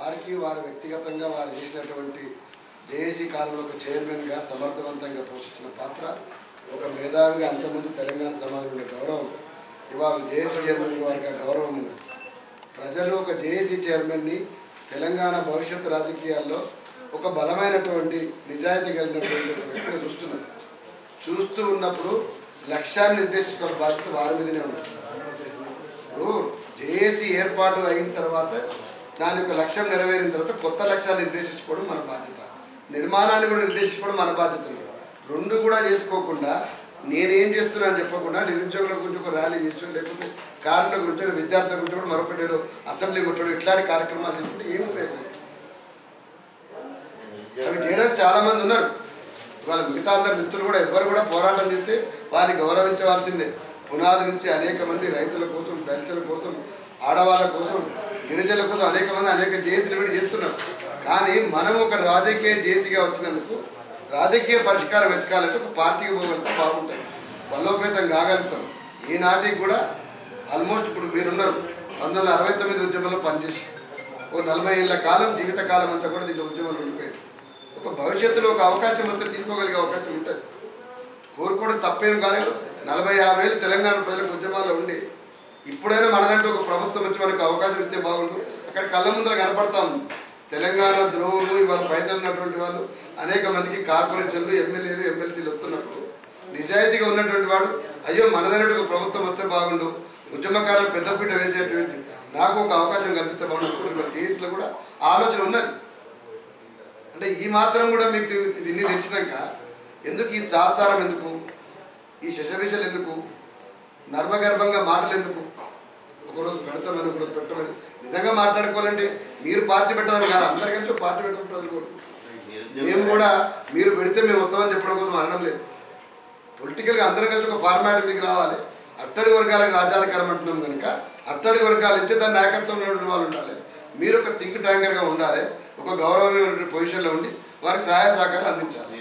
వారికి వారి వ్యక్తిగతంగా వారు చేసినటువంటి జేఏసీ కాలంలో ఒక చైర్మన్గా సమర్థవంతంగా పోషించిన పాత్ర, ఒక మేధావిగా అంతకుముందు తెలంగాణ సమాజంలో ఉండే గౌరవం, ఇవాళ జేఏసీ చైర్మన్గా వారికి గౌరవం ఉంది. ప్రజలు ఒక జేఏసీ చైర్మన్ని తెలంగాణ భవిష్యత్తు రాజకీయాల్లో ఒక బలమైనటువంటి నిజాయితీ కలిగినటువంటి ఒక వ్యక్తిగా చూస్తున్నారు. చూస్తూ ఉన్నప్పుడు లక్ష్యాన్ని నిర్దేశించుకునే బాధ్యత వారి మీదనే ఉన్నది. ఇప్పుడు జేఏసీ ఏర్పాటు అయిన తర్వాత దాని యొక్క లక్ష్యం నెరవేరిన తర్వాత కొత్త లక్ష్యాన్ని నిర్దేశించుకోవడం మన బాధ్యత, నిర్మాణాన్ని కూడా నిర్దేశించుకోవడం మన బాధ్యత. రెండు కూడా చేసుకోకుండా నేనేం చేస్తున్నాను చెప్పకుండా నిరుద్యోగుల గురించి ఒక ర్యాలీ చేసి, లేకపోతే కార్మికుల గురించి, విద్యార్థుల గురించి కూడా మరొకటి ఏదో అసెంబ్లీ కొట్టడం, ఇట్లాంటి కార్యక్రమాలు చేసుకుంటే ఏం ఉపయోగం? అవి చేయడానికి చాలామంది ఉన్నారు. ఇవాళ మిగతా అందరు మిత్రులు కూడా ఎవ్వరు కూడా పోరాటం చేస్తే వారిని గౌరవించవలసిందే. పునాది నుంచి అనేక మంది రైతుల కోసం, దళితుల కోసం, ఆడవాళ్ళ కోసం, గిరిజనుల కోసం అనేక మంది అనేక జేఏసీలు కూడా చేస్తున్నారు. కానీ మనం ఒక రాజకీయ జేఏసీగా వచ్చినందుకు రాజకీయ పరిష్కారం వెతకాలంటే ఒక పార్టీకి పోగలిగితే బాగుంటుంది, బలోపేతం కాగలుగుతాం. ఈనాటికి కూడా ఆల్మోస్ట్ ఇప్పుడు మీరున్నారు 1969 ఉద్యమంలో పనిచేసి ఒక 40 ఏళ్ళ కాలం, జీవితకాలం అంతా కూడా దీంట్లో ఉద్యమంలో ఉండిపోయింది. ఒక భవిష్యత్తులో ఒక అవకాశం వస్తే తీసుకోగలిగే అవకాశం ఉంటుంది. కోరుకోవడం తప్పేం కాలేదు. 40-50 ఏళ్ళు తెలంగాణ ప్రజలకు ఉద్యమాల్లో ఉండి ఇప్పుడైనా మనదంటూ ఒక ప్రభుత్వం వచ్చి మనకు అవకాశం ఇస్తే బాగుండు. అక్కడ కళ్ళ ముందర కనపడతా ఉంది. తెలంగాణ ద్రోహులు, ఇవాళ పైసలు ఉన్నటువంటి వాళ్ళు అనేక మందికి కార్పొరేషన్లు, ఎమ్మెల్యేలు, ఎమ్మెల్సీలు వస్తున్నప్పుడు నిజాయితీగా ఉన్నటువంటి వాడు అయ్యో మనదన్నట్టు ఒక ప్రభుత్వం వస్తే బాగుండు, ఉద్యమకారులకు పెద్దపీట వేసేటువంటి నాకు ఒక అవకాశం కల్పిస్తే బాగుండు అనుకుంటున్నారు. జేఏసీలో కూడా ఆలోచన ఉన్నది. అంటే ఈ మాత్రం కూడా మీకు ఇన్ని తెలిసినాక ఎందుకు ఈ తాత్సారం, ఎందుకు ఈ శశభిషలు, ఎందుకు నర్మగర్భంగా మాటలు, ఎందుకు ఒకరోజు పెడతామని ఒకరోజు పెట్టమని? నిజంగా మాట్లాడుకోవాలంటే మీరు పార్టీ పెట్టాలని కాదు, అందరి కలిసి పార్టీ పెట్టడం ప్రజలు కోరుకుంటున్నారు. మేము కూడా మీరు పెడితే మేము వస్తామని చెప్పడం కోసం అనడం లేదు. పొలిటికల్గా అందరం కలిసి ఒక ఫార్మాట్ మీకు రావాలి. అట్టడి వర్గాలకు రాజ్యాధికారం అంటున్నాం కనుక అట్టడి వర్గాల నుంచి దాని నాయకత్వం ఉన్నటువంటి వాళ్ళు ఉండాలి. మీరు ఒక థింక్ ట్యాంకర్గా ఉండాలి, ఒక గౌరవమైనటువంటి పొజిషన్లో ఉండి వారికి సహాయ సహకారం అందించాలి.